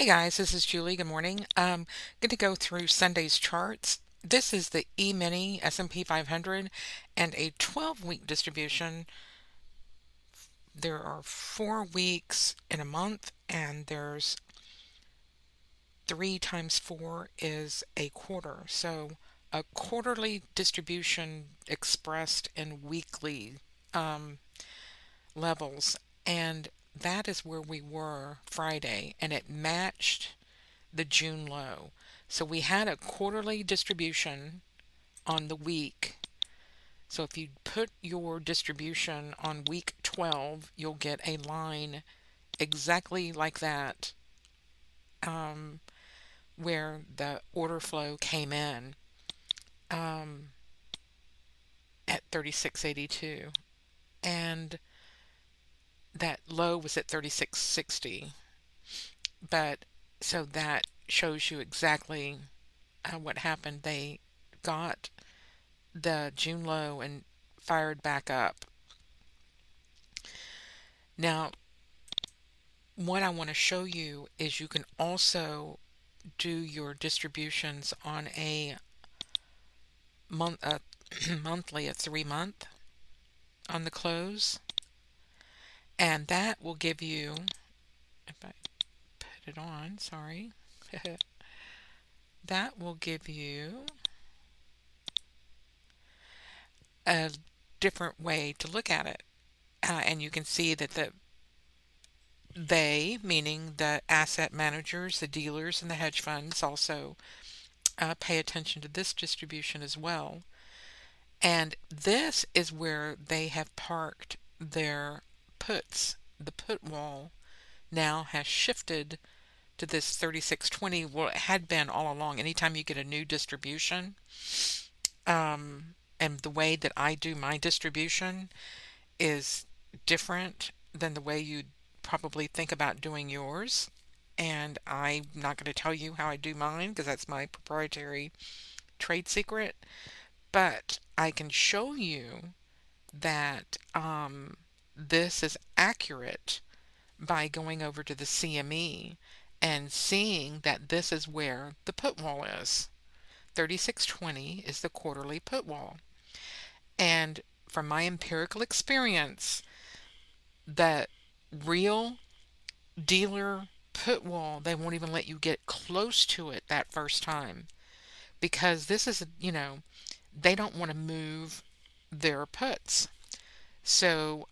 Hey guys, this is Julie. Good morning. Going to go through Sunday's charts. This is the E-mini S&P 500 and a 12-week distribution. There are 4 weeks in a month, and there's 3 times 4 is a quarter. So a quarterly distribution expressed in weekly um, levels. And that is where we were Friday, and it matched the June low. So we had a quarterly distribution on the week. So if you put your distribution on week 12, you'll get a line exactly like that, um, where the order flow came in um, at 36.82. And that low was at 36.60. But so that shows you exactly what happened. They got the June low and fired back up. Now, what I want to show you is you can also do your distributions on a month, monthly, a 3 month on the close, and that will give you, if I put it on, sorry, that will give you a different way to look at it. And you can see that they, meaning the asset managers, the dealers, and the hedge funds, also pay attention to this distribution as well. And this is where they have parked their puts. The put wall now has shifted to this 36.20. Well, it had been all along. Anytime you get a new distribution, and the way that I do my distribution is different than the way you probably think about doing yours. And I'm not going to tell you how I do mine because that's my proprietary trade secret. But I can show you that this is accurate by going over to the CME and seeing that this is where the put wall is. 36.20 is the quarterly put wall. And from my empirical experience, the real dealer put wall, they won't even let you get close to it that first time because this is, they don't want to move their puts. So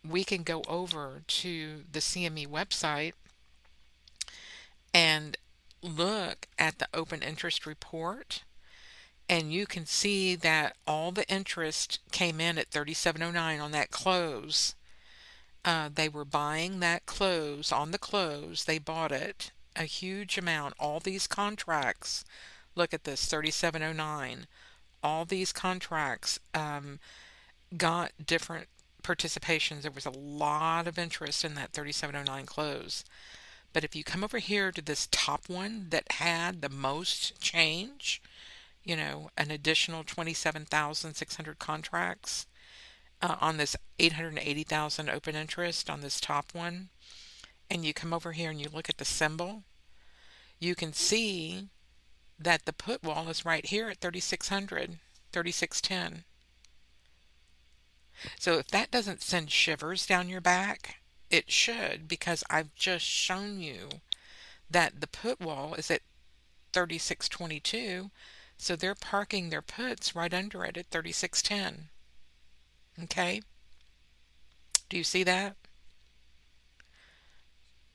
we can go over to the CME website and look at the open interest report, and you can see that all the interest came in at 37.09 on that close. They were buying that close. On the close, they bought it a huge amount. All these contracts, look at this, 37.09. All these contracts got different participations. There was a lot of interest in that 37.09 close. But if you come over here to this top one that had the most change, an additional 27,600 contracts on this 880,000 open interest on this top one, and you come over here and you look at the symbol, you can see that the put wall is right here at 3,600, 3610. So if that doesn't send shivers down your back, it should, because I've just shown you that the put wall is at 3622, so they're parking their puts right under it at 3610. Okay? Do you see that?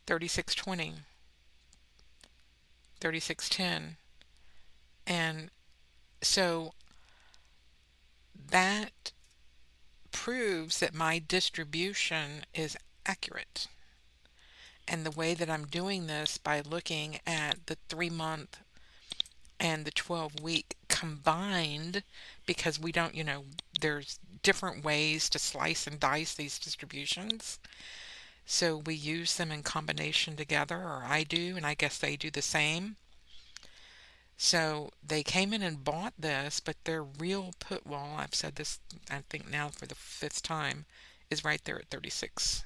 3620, 3610. And so that proves that my distribution is accurate. And the way that I'm doing this by looking at the 3 month and the 12-week combined, because we don't, there's different ways to slice and dice these distributions. So we use them in combination together, or I do, and I guess they do the same. So they came in and bought this, but their real put wall, I've said this, I think now for the fifth time, is right there at 36,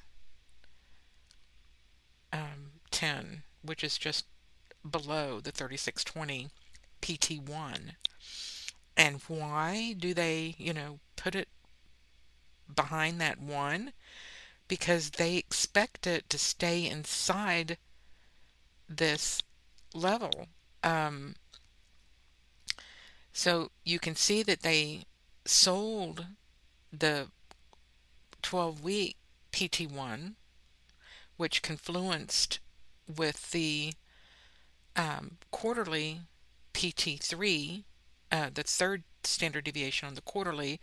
10. which is just below the 3620 PT1. And why do they, put it behind that one? Because they expect it to stay inside this level. Um, so you can see that they sold the 12-week PT1, which confluenced with the quarterly PT3, the third standard deviation on the quarterly,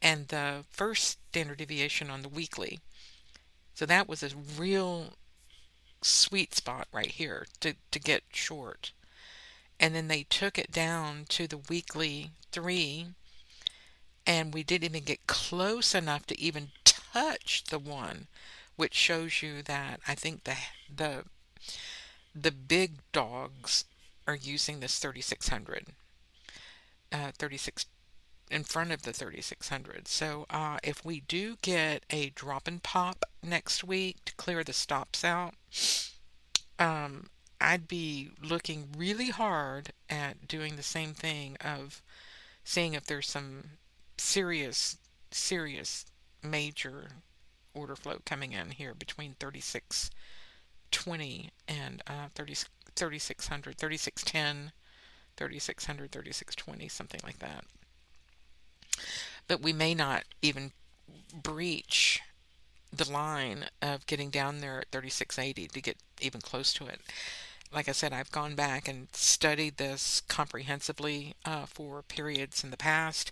and the first standard deviation on the weekly. So that was a real sweet spot right here to get short. And then they took it down to the weekly 3, and we didn't even get close enough to even touch the 1, which shows you that I think the the big dogs are using this 3600, 36 in front of the 3600. So if we do get a drop and pop next week to clear the stops out, um, I'd be looking really hard at doing the same thing of seeing if there's some serious, serious major order flow coming in here between 3620 and 3600, 3610, 3600, 3620, something like that. But we may not even breach the line of getting down there at 3680 to get even close to it. Like I said, I've gone back and studied this comprehensively for periods in the past,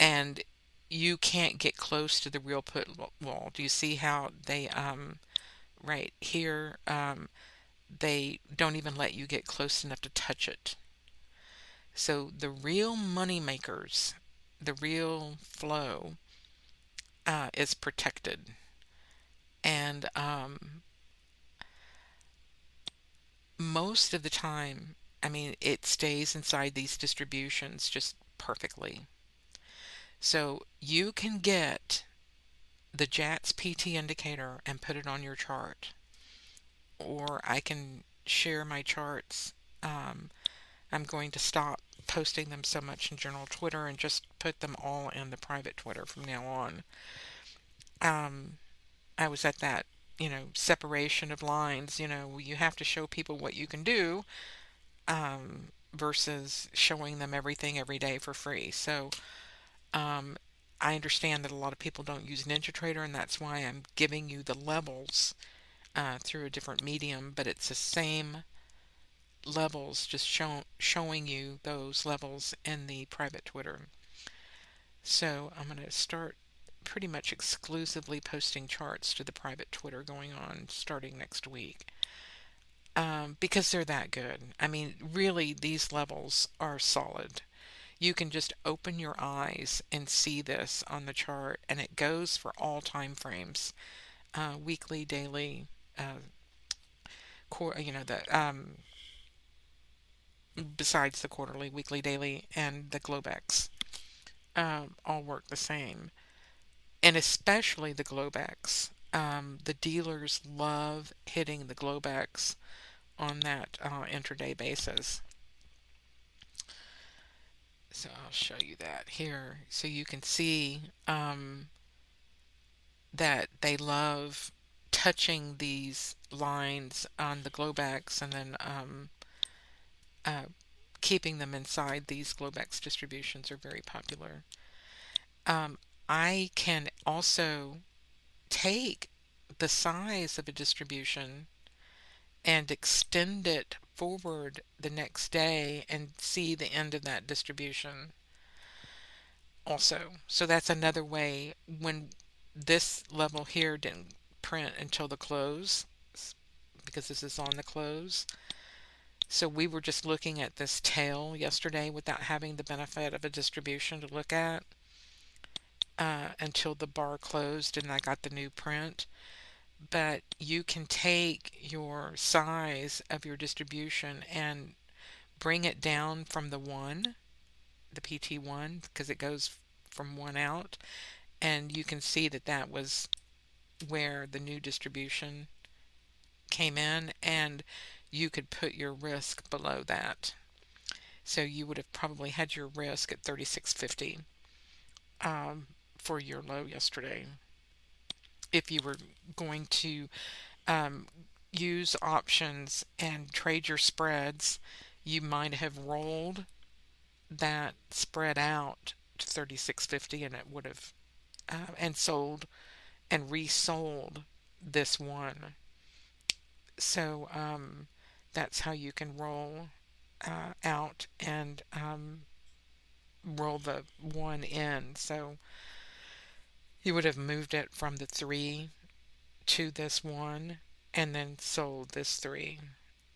and you can't get close to the real put wall. Do you see how they, right here, they don't even let you get close enough to touch it? So the real money makers, the real flow, is protected. And most of the time, I mean, it stays inside these distributions just perfectly. So you can get the JATS PT indicator and put it on your chart, or I can share my charts. I'm going to stop posting them so much in general Twitter and just put them all in the private Twitter from now on. Um, I was at that, separation of lines. You have to show people what you can do, versus showing them everything every day for free. So um, I understand that a lot of people don't use NinjaTrader, and that's why I'm giving you the levels through a different medium, but it's the same levels, just showing you those levels in the private Twitter. So I'm going to start pretty much exclusively posting charts to the private Twitter going on starting next week. Because they're that good. I mean, really, these levels are solid. You can just open your eyes and see this on the chart, and it goes for all time frames, weekly, daily, the besides the quarterly, weekly, daily, and the Globex, all work the same, and especially the Globex. The dealers love hitting the Globex on that intraday basis. So I'll show you that here, so you can see that they love touching these lines on the Globex, and then uh, keeping them inside these Globex distributions are very popular. Um, I can also take the size of a distribution and extend it forward the next day and see the end of that distribution also. So that's another way. When this level here didn't print until the close, because this is on the close. So we were just looking at this tail yesterday without having the benefit of a distribution to look at, until the bar closed and I got the new print. But you can take your size of your distribution and bring it down from the 1, the PT1, because it goes from 1 out, and you can see that that was where the new distribution came in, and you could put your risk below that. So you would have probably had your risk at 36.50 um, for your low yesterday. If you were going to um, use options and trade your spreads, you might have rolled that spread out to 36.50 and it would have and sold and resold this one. So that's how you can roll out and roll the one in. So you would have moved it from the three to this one and then sold this three.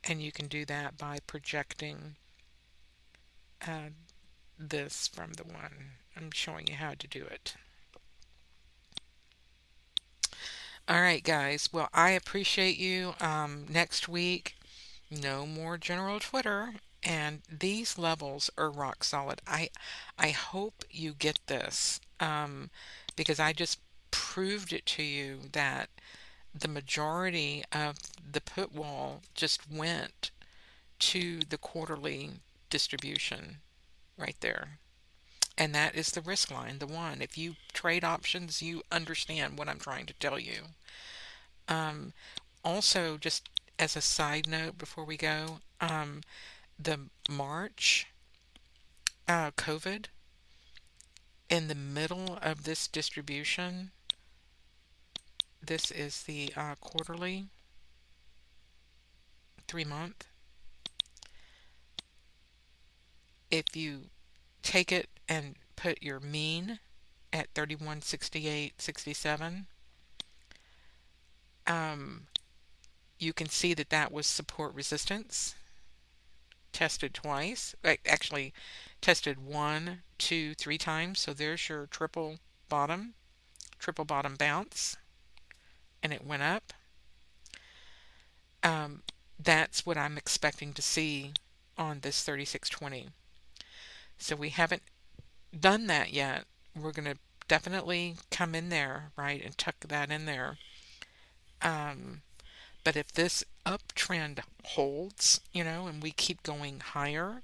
And you can do that by projecting uh, this from the one. I'm showing you how to do it. All right, guys. Well, I appreciate you. Next week, no more general Twitter. And these levels are rock solid. I hope you get this because I just proved it to you that the majority of the put wall just went to the quarterly distribution right there. And that is the risk line, the one. If you trade options, you understand what I'm trying to tell you. Um, Also, just as a side note before we go, the March COVID in the middle of this distribution, this is the quarterly 3 month. If you take it and put your mean at 31.68.67, um, you can see that that was support resistance tested twice. Actually, tested one, two, three times. So there's your triple bottom bounce, and it went up. Um, that's what I'm expecting to see on this 36.20. So we haven't done that yet. We're going to definitely come in there, right, and tuck that in there. Um, but if this uptrend holds, and we keep going higher,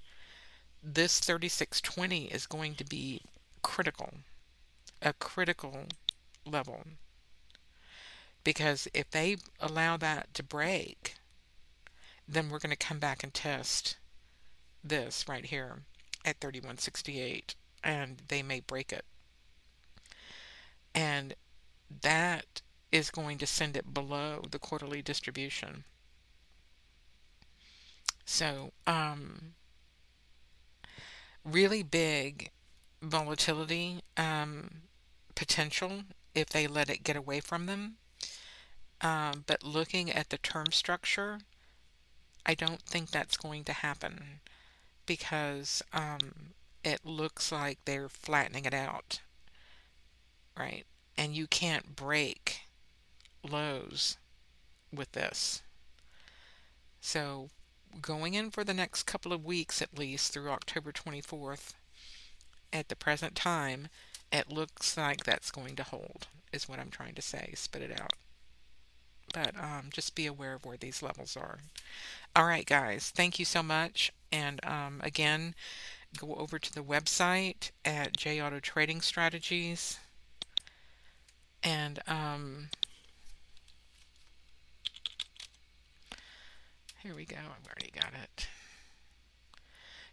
this 36.20 is going to be critical, a critical level. Because if they allow that to break, then we're going to come back and test this right here at 31.68, and they may break it. And that is going to send it below the quarterly distribution. So, really big volatility potential if they let it get away from them. But looking at the term structure, I don't think that's going to happen because it looks like they're flattening it out, right? And you can't break lows with this. So going in for the next couple of weeks at least through October 24th, at the present time, it looks like that's going to hold, is what I'm trying to say. Spit it out. But just be aware of where these levels are. All right, guys, thank you so much. And again, go over to the website at J Auto Trading Strategies. And here we go. I've already got it.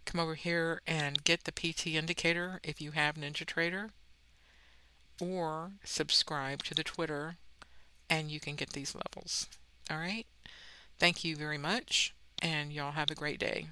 Come over here and get the PT indicator if you have NinjaTrader, or subscribe to the Twitter and you can get these levels. All right. Thank you very much, and y'all have a great day.